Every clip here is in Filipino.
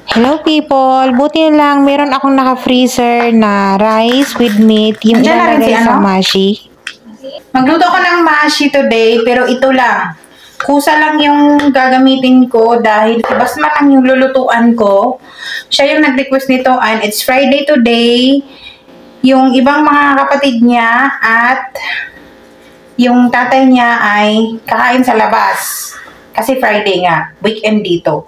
Hello people! Buti na lang meron akong naka-freezer na rice with meat, yung Nandiyan na rin ilalagay si sa ano? mashi. Magluto ko ng mashi today, pero ito lang. Kusa lang yung gagamitin ko dahil si Basma lang yung lulutuan ko. Siya yung nag-request nito and it's Friday today. Yung ibang mga kapatid niya at yung tatay niya ay kakain sa labas. Kasi Friday nga, weekend dito.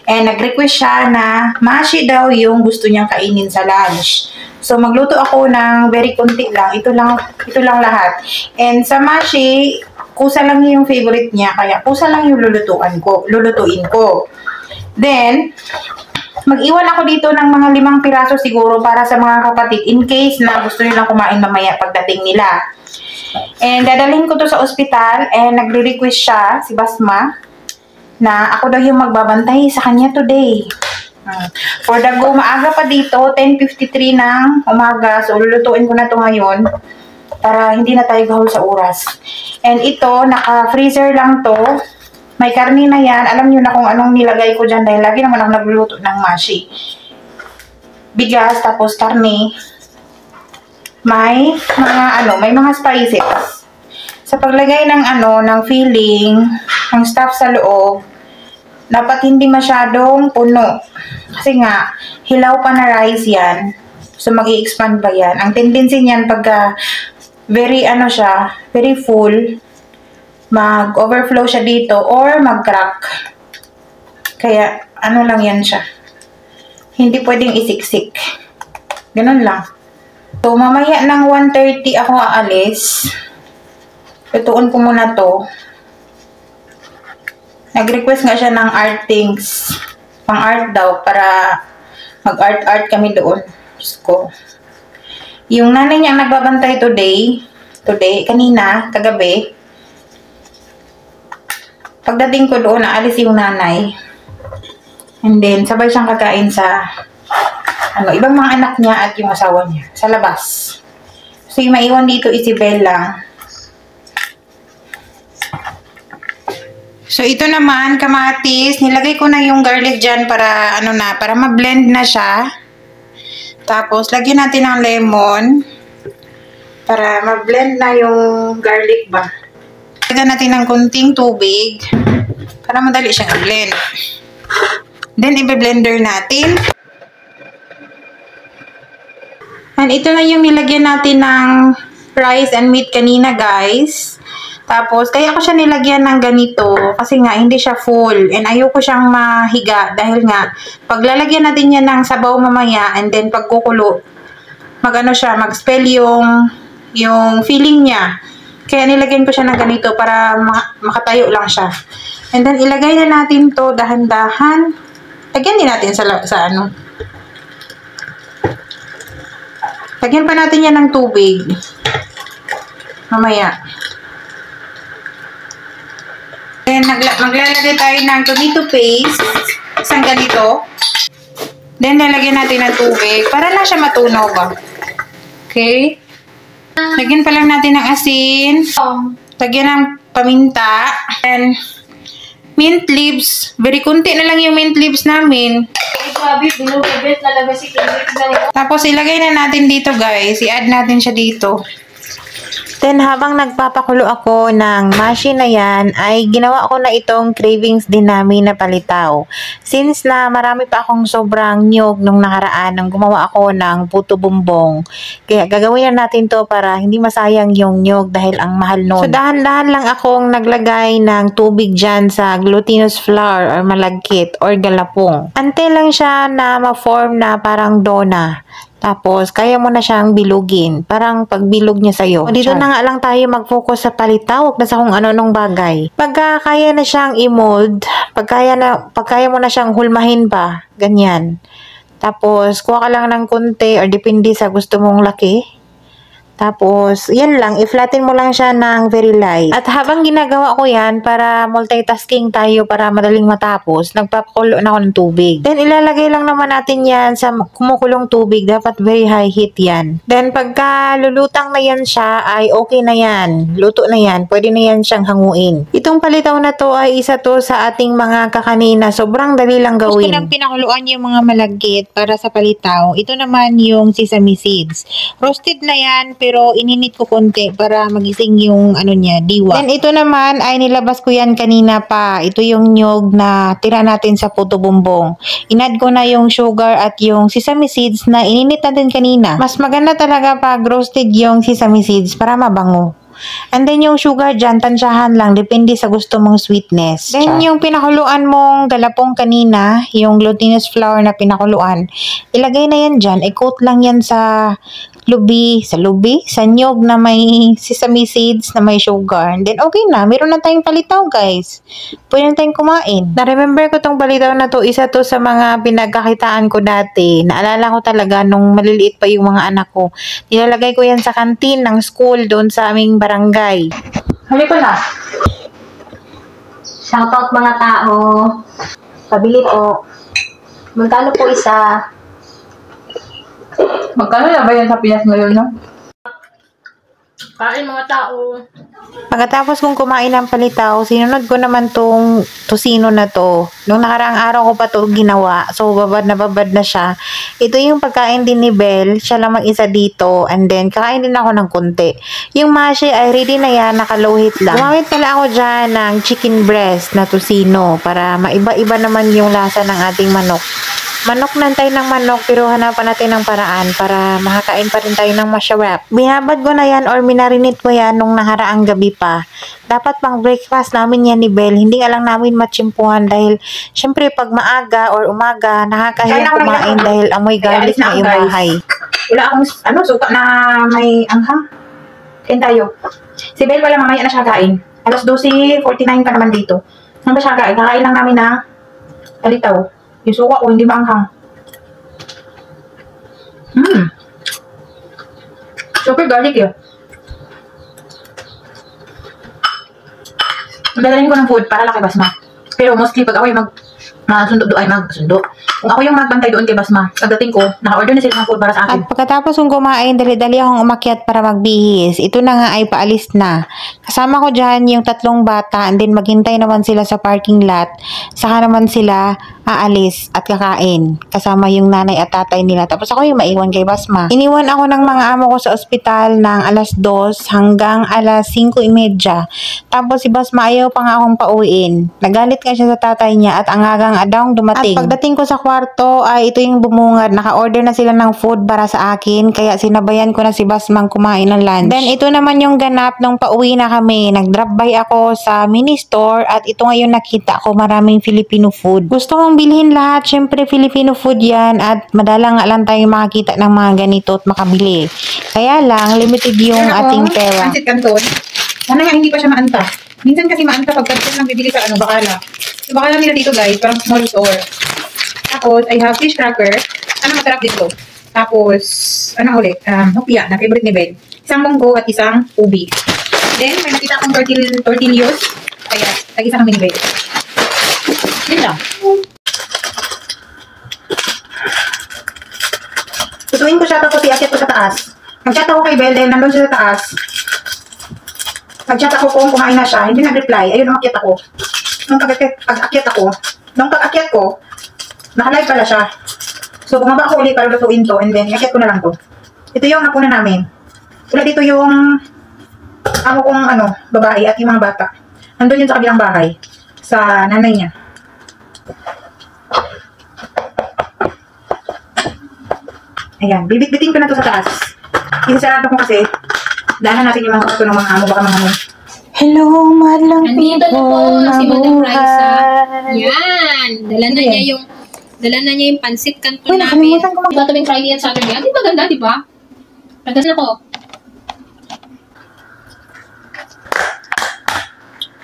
And nag-request siya na mashi daw yung gusto niyang kainin sa lunch. So magluto ako ng very konti lang. Ito lang lahat. And sa mashi, kusa lang yung favorite niya. Kaya kusa lang yung lulutuin ko. Then, mag-iwan ako dito ng mga 5 piraso siguro para sa mga kapatid in case na gusto nilang kumain mamaya pagdating nila. And dadalhin ko to sa ospital and nagre-request siya, si Basma, na ako daw yung magbabantay sa kanya today. For the go, maaga pa dito, 10:53 ng umaga. So, lulutuin ko na to ngayon para hindi na tayo gahol sa oras. And ito, naka-freezer lang to. May karni na yan. Alam nyo na kung anong nilagay ko dyan dahil lagi naman ako nagluluto ng mashi. Bigas, tapos karni. May mga spices. Sa paglagay ng ng filling, ng stuff sa loob, dapat hindi masyadong puno. Kasi nga, hilaw pa na rice yan. So, mag-i-expand ba yan? Ang tendency niyan pagka very full, mag-overflow siya dito or mag-crack. Kaya, lang yan siya. Hindi pwedeng isiksik. Ganun lang. So, mamaya ng 1:30 ako aalis. Lutuin ko muna to. Nag-request nga siya ng art things. Pang art daw para mag-art kami doon. Diyos ko. Yung nanay niya ang nagbabantay kanina, kagabi. Pagdating ko doon, naalis yung nanay. And then, sabay siyang kakain sa ibang mga anak niya at yung asawa niya sa labas. So, yung maiwan dito, Isabel lang. So, ito naman, kamatis. Nilagay ko na yung garlic dyan para, para ma-blend na siya. Tapos, lagyan natin ng lemon. Para ma-blend na yung garlic ba. Lagyan natin ng kunting tubig. Para madali siyang i-blend. Then, i-blender natin. And ito na yung nilagyan natin ng rice and meat kanina, guys. Tapos, kaya ko siya nilagyan ng ganito kasi nga hindi siya full and ayoko siyang mahiga dahil nga paglalagyan natin yan ng sabaw mamaya and then pagkukulo, mag-spell yung filling niya. Kaya nilagyan ko siya ng ganito para makatayo lang siya. And then, ilagay na natin to dahan-dahan. Lagyan din natin sa Lagyan pa natin yan ng tubig. Mamaya. Then, maglalagay tayo ng tomato paste. Isang ganito. Then, lalagyan natin ng tubig. Para lang siya matunaw ba. Okay? Lagyan pa lang natin ng asin. Lagyan ng paminta. And, mint leaves. Very kunti na lang yung mint leaves namin. Tapos, ilagay na natin dito, guys. I-add natin siya dito. Then, habang nagpapakulo ako ng mashi na yan, ay ginawa ko na itong cravings din namin na palitaw. Since na marami pa akong sobrang nyog nung nakaraan nang gumawa ako ng puto bumbong. Kaya gagawin na natin to para hindi masayang yung nyog dahil ang mahal nun. So, dahan-dahan lang akong naglagay ng tubig dyan sa glutinous flour or malagkit or galapong. Ante lang siya na ma-form na parang dona. Tapos, kaya mo na siyang bilugin. Parang pagbilog niya sa'yo. Dito na nga lang tayo mag-focus sa palitaw. Huwag na sa kung ano-anong bagay. Pagka kaya na siyang i-mold, pagkaya mo na siyang hulmahin pa, ganyan. Tapos, kuha ka lang ng konti or depende sa gusto mong laki. Tapos, yan lang, i-flatten mo lang siya ng very light. At habang ginagawa ko yan, para multitasking tayo, para madaling matapos, nagpapakulo na ako ng tubig. Then, ilalagay lang naman natin yan sa kumukulong tubig. Dapat very high heat yan. Then, pagka lulutang na yan siya, ay okay na yan. Luto na yan. Pwede na yan siyang hanguin. Itong palitaw na to ay isa to sa ating mga kakanina. Sobrang dali lang gawin. Gusto lang pinakuluan yung mga malagkit para sa palitaw. Ito naman yung sesame seeds. Roasted na yan, pero ininit ko konti para magising yung ano niya, diwa. Then ito naman ay nilabas ko yan kanina pa. Ito yung nyog na tira natin sa puto bumbong. Inad ko na yung sugar at yung sesame seeds na ininit natin kanina. Mas maganda talaga pag roasted yung sesame seeds para mabango. And then yung sugar dyan, tansyahan lang. Depende sa gusto mong sweetness. Then yung pinakuluan mong galapong kanina, yung glutinous flour na pinakuluan, ilagay na yan dyan. I-coat lang yan sa sa nyog na may sesame seeds na may sugar. And then okay na, meron na tayong palitaw guys. Pwede na tayong kumain. Na-remember ko tong palitaw na to, isa to sa mga pinagkakitaan ko dati. Naalala ko talaga nung maliliit pa yung mga anak ko. Nilalagay ko yan sa kantin ng school doon sa aming barangay. Hali ko na. Shoutout mga tao. Pabili po. Magkano po isa? Magkano na ba yan sa Pinas ngayon, no? Kain mga tao. Pagkatapos kong kumain ng palitaw, sinunod ko naman tong tosino na to. Nung nakaraang araw ko pa to ginawa. So, babad na siya. Ito yung pagkain din ni Belle. Siya lang mag-isa dito. And then, kakain din ako ng konti. Yung mashi ay ready na yan. Naka-low heat lang. Gumamit pala ako dyan ng chicken breast na tosino para maiba-iba naman yung lasa ng ating manok. Manok lang tayo ng manok pero hanapan natin ng paraan para makakain pa rin tayo ng masarap. Binabad ko na yan or minarinate ko yan nung nakaraang gabi pa. Dapat pang breakfast namin yan ni Belle. Hindi nga lang namin matsimpuhan dahil syempre pag maaga or umaga nakakahiya kumain dahil amoy garlic na yung bahay. Wala akong suka na may anghang. Kain tayo. Si Belle wala mamaya na siya kain. Alas 12:49 ka naman dito. Nang ba siya kain? Kakain lang namin na palitaw. Yung suka ko, hindi maanghang. Super garlic yun. Dadalhin ko ng food para lang kay Basma. Pero mostly pag ako yung magsundo. Kung ako yung magbantay doon kay Basma, pagdating ko, naka-order na sila ng food para sa akin. At pagkatapos kong kumain, dali-dali akong umakyat para magbihis. Ito na nga ay paalis na. Kasama ko dyan yung 3 bata and then maghintay naman sila sa parking lot. Saka naman sila aalis at kakain. Kasama yung nanay at tatay nila. Tapos ako yung maiwan kay Basma. Iniwan ako ng mga amo ko sa ospital ng alas 2 hanggang alas 5:30. Tapos si Basma ayaw pa nga akong pauwiin. Nagalit nga siya sa tatay niya at ang agang adang dumating. At pagdating ko sa kwarto ay ito yung bumungad. Naka-order na sila ng food para sa akin. Kaya sinabayan ko na si Basmang kumain ng lunch. Then ito naman yung ganap nung pauwi na kami. Nag-drop by ako sa mini store at ito ngayon nakita ko maraming Filipino food. Gusto kong bilhin lahat. Syempre Filipino food yan at madalang nga lang tayo makakita ng mga ganito at makabili. Kaya lang limited yung ating pera. Pancit Canton. Sana nga hindi pa siya maanta. Minsan kasi maanta pag ganito lang bibili sa bakala. Yung bakala nila dito guys, parang small store. Tapos, I have fish cracker. Ano masarap dito? Tapos, ano ulit? Hopia, na favorite ni Belle. Isang munggo at isang ubi. Then, may nakita akong tortillos. Kaya, tag-isa kami ni Belle. Yun lang. Tutuin ko siya tapos i-akyat ko sa taas. Nag-chat ako kay Belle dahil nandun siya sa taas. Nag-chat ako kung kumain na siya. Hindi nag-reply. Ayun, umakyat ako. Nung pag-akyat ko, naka-live pala siya. So, bumaba ako ulit para lutuin to and then i-akyat ko na lang to. Ito yung napuna namin. Wala dito yung amo kong babae at yung mga bata. Nandun yun sa kabilang bahay. Sa nanay niya. Ayan, bibit-bitin ko na to sa taas. Isasarado ko kasi, dahan natin yung mga kusto ng mga amo, baka mga Hello, madlang Nandito na po si Madam Raisa. Yan. Dala na niya yung pancit canton namin. Nakalimutan ko Diba tuwing Friday at Saturday? Hindi maganda, di ba? Nagdasan ako.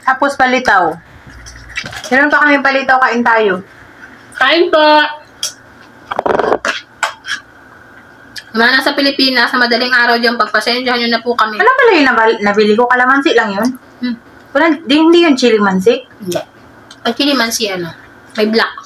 Tapos palitaw. Meron pa kami palitaw, kain tayo. Kain po! Mga nasa Pilipinas, sa madaling araw dyan, pagpasensyahan nyo na po kami. Ano pala yung nabili ko? Kalamansi lang yun? Hmm. Wala, hindi yun chili mansi? Hindi. Pag chili man si ano, may black.